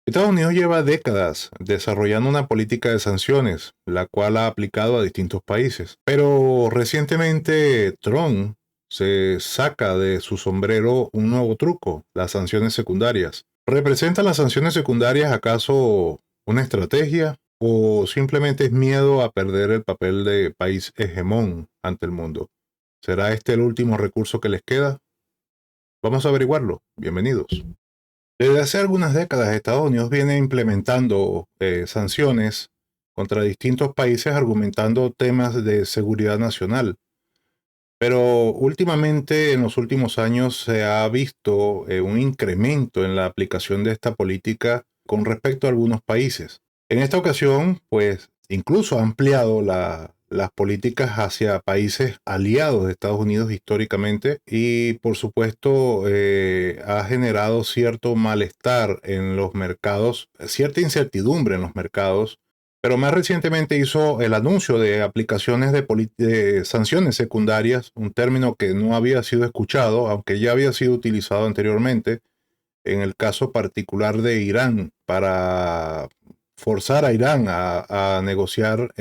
Estados Unidos lleva décadas desarrollando una política de sanciones, la cual ha aplicado a distintos países. Pero recientemente Trump se saca de su sombrero un nuevo truco, las sanciones secundarias. ¿Representan las sanciones secundarias acaso una estrategia o simplemente es miedo a perder el papel de país hegemón ante el mundo? ¿Será este el último recurso que les queda? Vamos a averiguarlo. Bienvenidos. Desde hace algunas décadas, Estados Unidos viene implementando sanciones contra distintos países argumentando temas de seguridad nacional. Pero últimamente, en los últimos años, se ha visto un incremento en la aplicación de esta política con respecto a algunos países. En esta ocasión, pues, incluso ha ampliado las políticas hacia países aliados de Estados Unidos históricamente y, por supuesto, ha generado cierto malestar en los mercados, cierta incertidumbre en los mercados, pero más recientemente hizo el anuncio de aplicaciones de sanciones secundarias, un término que no había sido escuchado, aunque ya había sido utilizado anteriormente, en el caso particular de Irán, para forzar a Irán a negociar,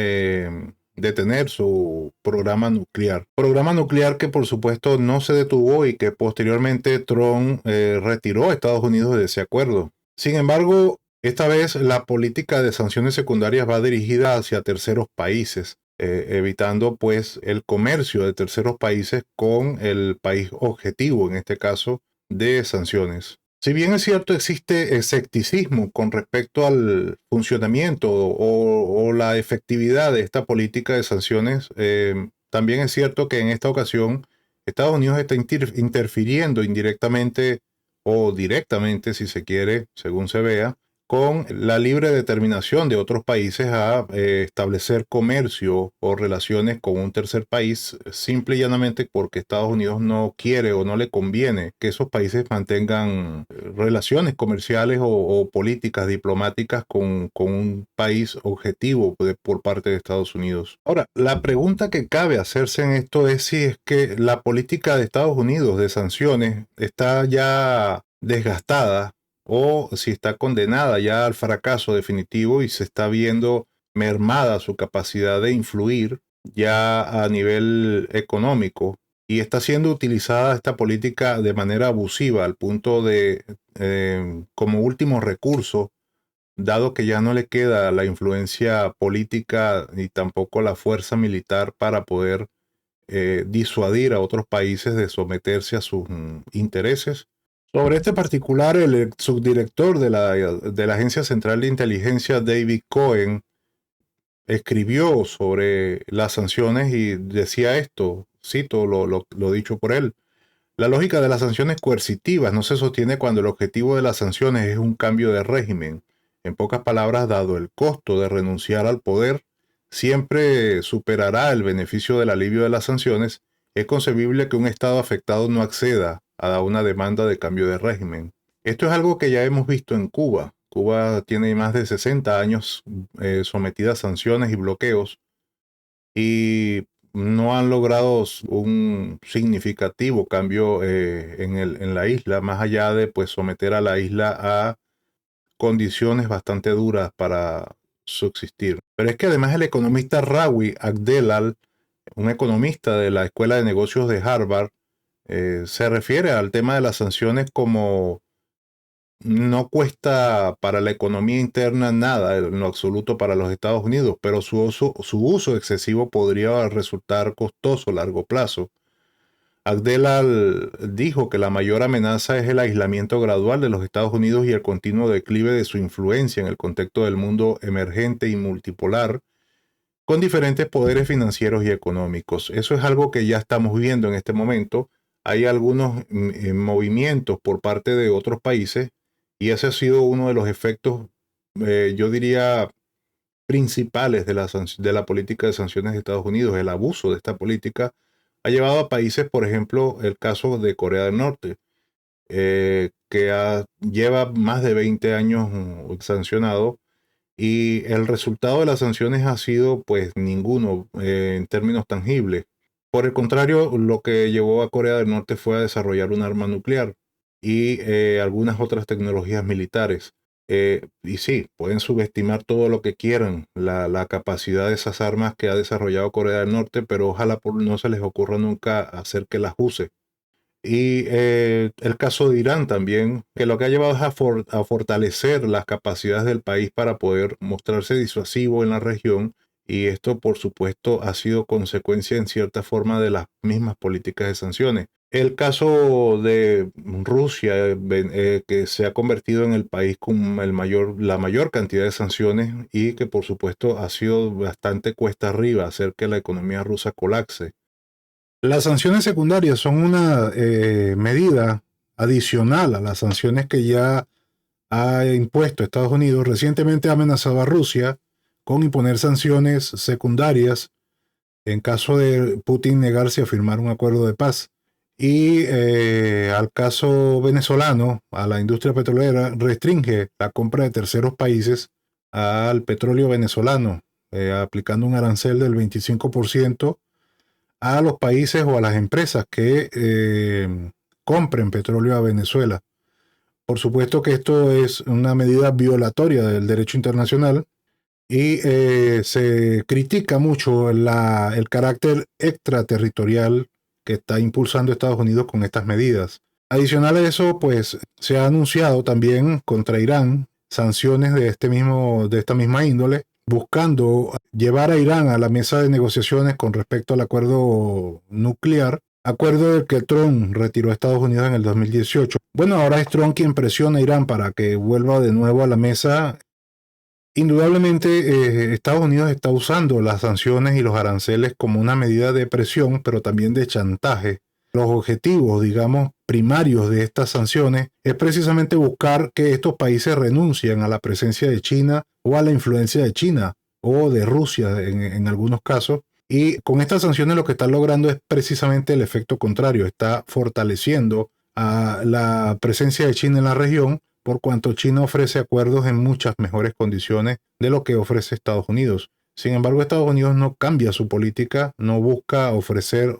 detener su programa nuclear. Programa nuclear que por supuesto no se detuvo y que posteriormente Trump retiró a Estados Unidos de ese acuerdo. Sin embargo, esta vez la política de sanciones secundarias va dirigida hacia terceros países, evitando pues el comercio de terceros países con el país objetivo, en este caso, de sanciones. Si bien es cierto, existe escepticismo con respecto al funcionamiento o la efectividad de esta política de sanciones, también es cierto que en esta ocasión Estados Unidos está interfiriendo indirectamente o directamente, si se quiere, según se vea, con la libre determinación de otros países a establecer comercio o relaciones con un tercer país, simple y llanamente porque Estados Unidos no quiere o no le conviene que esos países mantengan relaciones comerciales o políticas diplomáticas con un país objetivo por parte de Estados Unidos. Ahora, la pregunta que cabe hacerse en esto es si es que la política de Estados Unidos de sanciones está ya desgastada o si está condenada ya al fracaso definitivo y se está viendo mermada su capacidad de influir ya a nivel económico y está siendo utilizada esta política de manera abusiva al punto de, como último recurso, dado que ya no le queda la influencia política ni tampoco la fuerza militar para poder disuadir a otros países de someterse a sus intereses. Sobre este particular, el subdirector de la Agencia Central de Inteligencia, David Cohen, escribió sobre las sanciones y decía esto, cito lo dicho por él: la lógica de las sanciones coercitivas no se sostiene cuando el objetivo de las sanciones es un cambio de régimen. En pocas palabras, dado el costo de renunciar al poder, siempre superará el beneficio del alivio de las sanciones. Es concebible que un Estado afectado no acceda a una demanda de cambio de régimen. Esto es algo que ya hemos visto en Cuba. Cuba tiene más de 60 años sometida a sanciones y bloqueos y no han logrado un significativo cambio en la isla, más allá de pues someter a la isla a condiciones bastante duras para subsistir. Pero es que además el economista Rawi Agdelal, un economista de la Escuela de Negocios de Harvard, se refiere al tema de las sanciones como no cuesta para la economía interna nada en lo absoluto para los Estados Unidos, pero su uso excesivo podría resultar costoso a largo plazo. Abdelal dijo que la mayor amenaza es el aislamiento gradual de los Estados Unidos y el continuo declive de su influencia en el contexto del mundo emergente y multipolar, con diferentes poderes financieros y económicos. Eso es algo que ya estamos viendo en este momento. Hay algunos movimientos por parte de otros países y ese ha sido uno de los efectos, yo diría, principales de la política de sanciones de Estados Unidos. El abuso de esta política ha llevado a países, por ejemplo, el caso de Corea del Norte, que lleva más de 20 años sancionado y el resultado de las sanciones ha sido pues ninguno en términos tangibles. Por el contrario, lo que llevó a Corea del Norte fue a desarrollar un arma nuclear y algunas otras tecnologías militares. Y sí, pueden subestimar todo lo que quieran, la capacidad de esas armas que ha desarrollado Corea del Norte, pero ojalá no se les ocurra nunca hacer que las use. Y el caso de Irán también, que lo que ha llevado es a fortalecer las capacidades del país para poder mostrarse disuasivo en la región. Y esto, por supuesto, ha sido consecuencia en cierta forma de las mismas políticas de sanciones. El caso de Rusia, que se ha convertido en el país con la mayor cantidad de sanciones y que, por supuesto, ha sido bastante cuesta arriba hacer que la economía rusa colapse. Las sanciones secundarias son una medida adicional a las sanciones que ya ha impuesto Estados Unidos. Recientemente ha amenazado a Rusia con imponer sanciones secundarias en caso de Putin negarse a firmar un acuerdo de paz. Y al caso venezolano, a la industria petrolera, restringe la compra de terceros países al petróleo venezolano, aplicando un arancel del 25% a los países o a las empresas que compren petróleo a Venezuela. Por supuesto que esto es una medida violatoria del derecho internacional y se critica mucho el carácter extraterritorial que está impulsando Estados Unidos con estas medidas. Adicional a eso, pues se ha anunciado también contra Irán sanciones de esta misma índole, buscando llevar a Irán a la mesa de negociaciones con respecto al acuerdo nuclear, acuerdo del que Trump retiró a Estados Unidos en el 2018. Bueno, ahora es Trump quien presiona a Irán para que vuelva de nuevo a la mesa. Indudablemente, Estados Unidos está usando las sanciones y los aranceles como una medida de presión, pero también de chantaje. Los objetivos, digamos, primarios de estas sanciones es precisamente buscar que estos países renuncien a la presencia de China o a la influencia de China o de Rusia en algunos casos. Y con estas sanciones lo que está logrando es precisamente el efecto contrario. Está fortaleciendo a la presencia de China en la región, por cuanto China ofrece acuerdos en muchas mejores condiciones de lo que ofrece Estados Unidos. Sin embargo, Estados Unidos no cambia su política, no busca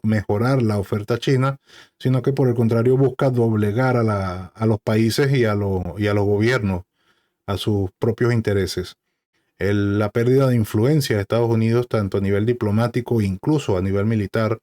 mejorar la oferta china, sino que por el contrario busca doblegar a los países y a los gobiernos, a sus propios intereses. La pérdida de influencia de Estados Unidos, tanto a nivel diplomático e incluso a nivel militar,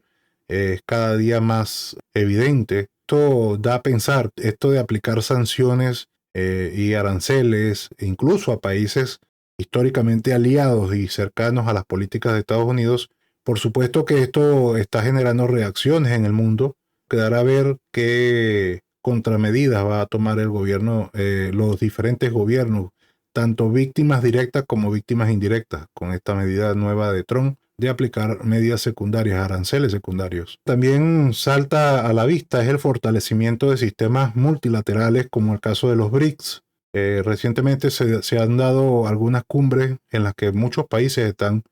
es cada día más evidente. Esto da a pensar, esto de aplicar sanciones y aranceles, incluso a países históricamente aliados y cercanos a las políticas de Estados Unidos. Por supuesto que esto está generando reacciones en el mundo. Quedará a ver qué contramedidas va a tomar el gobierno, los diferentes gobiernos, tanto víctimas directas como víctimas indirectas, con esta medida nueva de Trump de aplicar medidas secundarias, aranceles secundarios. También salta a la vista es el fortalecimiento de sistemas multilaterales, como el caso de los BRICS. Recientemente se han dado algunas cumbres en las que muchos países están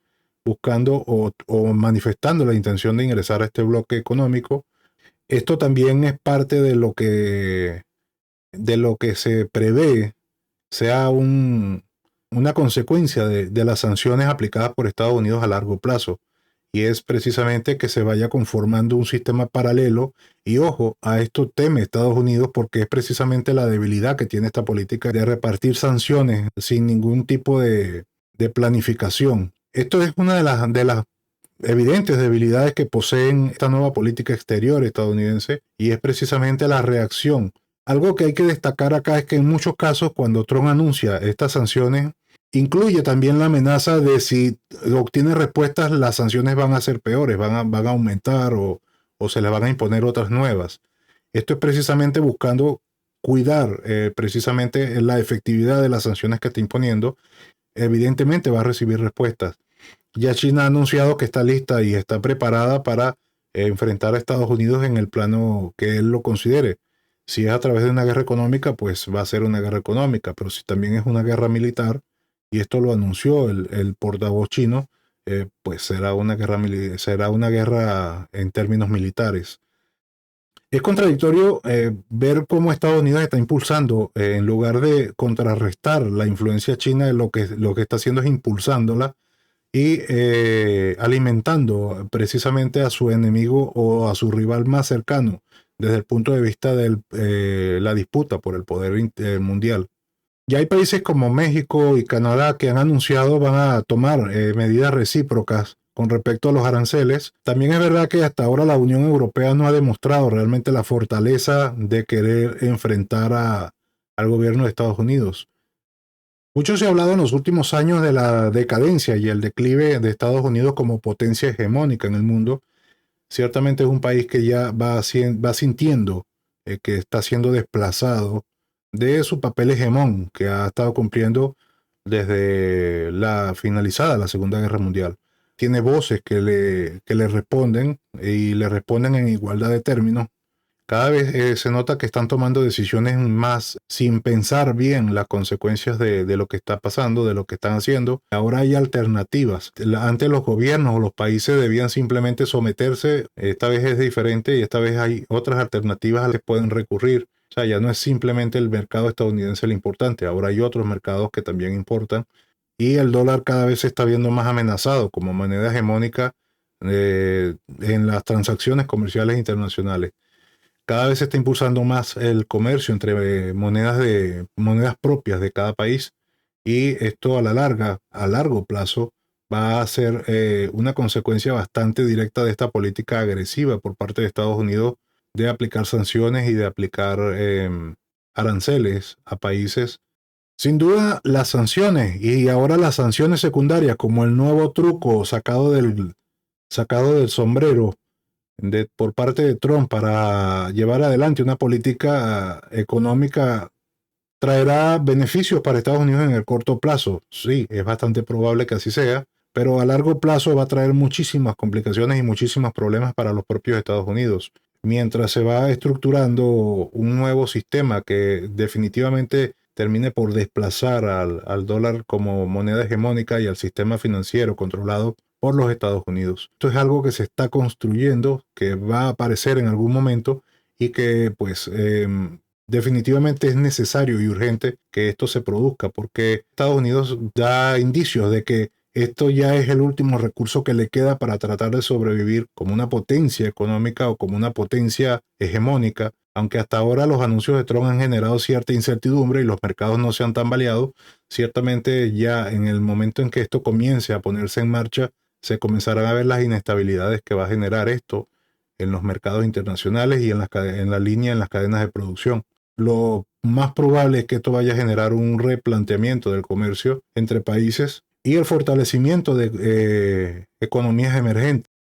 buscando o manifestando la intención de ingresar a este bloque económico. Esto también es parte de lo que se prevé sea una consecuencia de las sanciones aplicadas por Estados Unidos a largo plazo. Y es precisamente que se vaya conformando un sistema paralelo. Y ojo, a esto teme Estados Unidos porque es precisamente la debilidad que tiene esta política de repartir sanciones sin ningún tipo de planificación. Esto es una de las evidentes debilidades que poseen esta nueva política exterior estadounidense y es precisamente la reacción. Algo que hay que destacar acá es que en muchos casos cuando Trump anuncia estas sanciones, incluye también la amenaza de si obtiene respuestas, las sanciones van a ser peores, van a aumentar o se les van a imponer otras nuevas. Esto es precisamente buscando cuidar precisamente la efectividad de las sanciones que está imponiendo. Evidentemente va a recibir respuestas. Ya China ha anunciado que está lista y está preparada para enfrentar a Estados Unidos en el plano que él lo considere. Si es a través de una guerra económica, pues va a ser una guerra económica, pero si también es una guerra militar, y esto lo anunció el portavoz chino, pues será una guerra en términos militares. Es contradictorio ver cómo Estados Unidos está impulsando, en lugar de contrarrestar la influencia china, lo que está haciendo es impulsándola y alimentando precisamente a su enemigo o a su rival más cercano desde el punto de vista de la disputa por el poder mundial. Ya hay países como México y Canadá que han anunciado van a tomar medidas recíprocas con respecto a los aranceles. También es verdad que hasta ahora la Unión Europea no ha demostrado realmente la fortaleza de querer enfrentar al gobierno de Estados Unidos. Mucho se ha hablado en los últimos años de la decadencia y el declive de Estados Unidos como potencia hegemónica en el mundo. Ciertamente es un país que ya va sintiendo que está siendo desplazado de su papel hegemón que ha estado cumpliendo desde la finalizada la Segunda Guerra Mundial. Tiene voces que le responden y le responden en igualdad de términos. Cada vez se nota que están tomando decisiones más sin pensar bien las consecuencias de lo que está pasando, de lo que están haciendo. Ahora hay alternativas. Antes los gobiernos o los países debían simplemente someterse. Esta vez es diferente y esta vez hay otras alternativas a las que pueden recurrir. O sea, ya no es simplemente el mercado estadounidense el importante. Ahora hay otros mercados que también importan. Y el dólar cada vez se está viendo más amenazado como moneda hegemónica en las transacciones comerciales internacionales. Cada vez se está impulsando más el comercio entre monedas propias de cada país y esto a la larga, a largo plazo, va a ser una consecuencia bastante directa de esta política agresiva por parte de Estados Unidos de aplicar sanciones y de aplicar aranceles a países. Sin duda, las sanciones y ahora las sanciones secundarias como el nuevo truco sacado del sombrero por parte de Trump para llevar adelante una política económica traerá beneficios para Estados Unidos en el corto plazo. Sí, es bastante probable que así sea, pero a largo plazo va a traer muchísimas complicaciones y muchísimos problemas para los propios Estados Unidos. Mientras se va estructurando un nuevo sistema que definitivamente termine por desplazar al dólar como moneda hegemónica y al sistema financiero controlado por los Estados Unidos. Esto es algo que se está construyendo, que va a aparecer en algún momento y que pues definitivamente es necesario y urgente que esto se produzca porque Estados Unidos da indicios de que esto ya es el último recurso que le queda para tratar de sobrevivir como una potencia económica o como una potencia hegemónica. Aunque hasta ahora los anuncios de Trump han generado cierta incertidumbre y los mercados no se han tambaleado, ciertamente ya en el momento en que esto comience a ponerse en marcha, se comenzarán a ver las inestabilidades que va a generar esto en los mercados internacionales y en la línea, en las cadenas de producción. Lo más probable es que esto vaya a generar un replanteamiento del comercio entre países y el fortalecimiento de economías emergentes.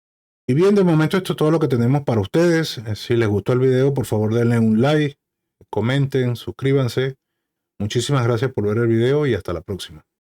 Y bien, de momento esto es todo lo que tenemos para ustedes. Si les gustó el video, por favor denle un like, comenten, suscríbanse. Muchísimas gracias por ver el video y hasta la próxima.